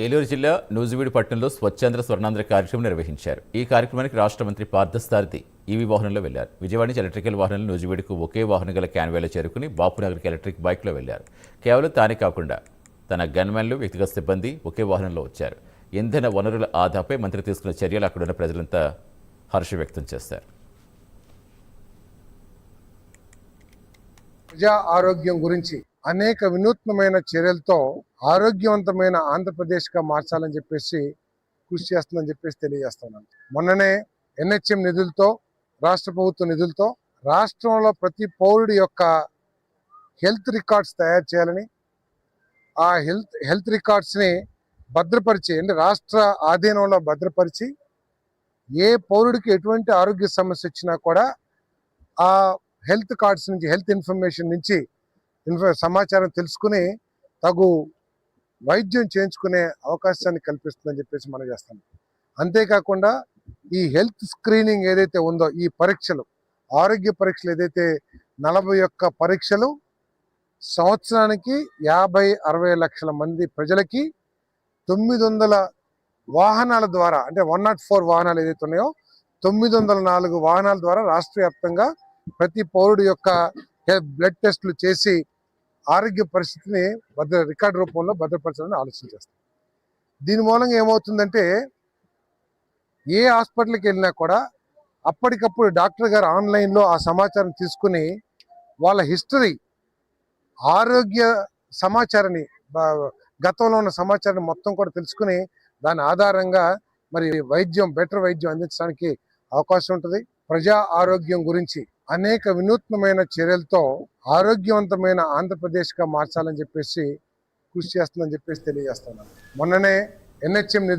ఏలూరు జిల్లా నూజివీడు పట్టణంలో స్వచ్ఛంద్ర స్వర్ణాంధ్ర కార్యక్రమం నిర్వహించారు. ఈ కార్యక్రమానికి రాష్ట్ర మంత్రి పార్థసారథి ఈవీ వాహనంలో వెళ్లారు. విజయవాడ నుంచి ఎలక్ట్రికల్ వాహనాలు నూజివీడుకు ఒకే వాహనం గల క్యాన్వేలో చేరుకుని బాపునగర్కి ఎలక్ట్రిక్ బైక్లో వెళ్లారు. కేవలం తానే కాకుండా తన గన్మెన్లు, వ్యక్తిగత సిబ్బంది ఒకే వాహనంలో వచ్చారు. ఇంధన వనరుల ఆదాపై మంత్రి తీసుకున్న చర్యలు అక్కడున్న ప్రజలంతా హర్షం వ్యక్తం చేశారు. ప్రజా ఆరోగ్యం గురించి అనేక వినూత్నమైన చర్యలతో ఆరోగ్యవంతమైన ఆంధ్రప్రదేశ్గా మార్చాలని చెప్పేసి కృషి చేస్తుందని చెప్పేసి తెలియజేస్తున్నాను. మొన్ననే NHM నిధులతో, రాష్ట్ర ప్రభుత్వ నిధులతో రాష్ట్రంలో ప్రతి పౌరుడి యొక్క హెల్త్ రికార్డ్స్ తయారు చేయాలని, ఆ హెల్త్ రికార్డ్స్ని భద్రపరిచి, అంటే రాష్ట్ర ఆధీనంలో భద్రపరిచి ఏ పౌరుడికి ఎటువంటి ఆరోగ్య సమస్య వచ్చినా కూడా ఆ హెల్త్ కార్డ్స్ నుంచి, హెల్త్ ఇన్ఫర్మేషన్ నుంచి సమాచారం తెలుసుకుని తగు వైద్యం చేయించుకునే అవకాశాన్ని కల్పిస్తుందని చెప్పేసి మనం చేస్తాం. అంతేకాకుండా ఈ హెల్త్ స్క్రీనింగ్ ఏదైతే ఉందో, ఈ పరీక్షలు, ఆరోగ్య పరీక్షలు ఏదైతే 41 పరీక్షలు సంవత్సరానికి 50-60 లక్షల మంది ప్రజలకి 900 వాహనాల ద్వారా, అంటే 104 వాహనాలు ఏదైతే ఉన్నాయో 904 వాహనాల ద్వారా రాష్ట్ర వ్యాప్తంగా ప్రతి పౌరుడు యొక్క బ్లడ్ టెస్టులు చేసి ఆరోగ్య పరిస్థితిని రికార్డు రూపంలో భద్రపరచాలని ఆలోచన చేస్తాం. దీని మూలంగా ఏమవుతుందంటే, ఏ హాస్పిటల్కి వెళ్ళినా కూడా అప్పటికప్పుడు డాక్టర్ గారు ఆన్లైన్లో ఆ సమాచారం తీసుకుని వాళ్ళ హిస్టరీ, ఆరోగ్య సమాచారాన్ని, గతంలో ఉన్న సమాచారాన్ని మొత్తం కూడా తెలుసుకుని దాని ఆధారంగా మరి బెటర్ వైద్యం అందించడానికి అవకాశం ఉంటుంది. ప్రజా ఆరోగ్యం గురించి అనేక వినూత్నమైన చర్యలతో ఆరోగ్యవంతమైన ఆంధ్రప్రదేశ్గా మార్చాలని చెప్పేసి కృషి చేస్తుందని చెప్పేసి తెలియజేస్తున్నాను. మొన్ననే NHM నిధులు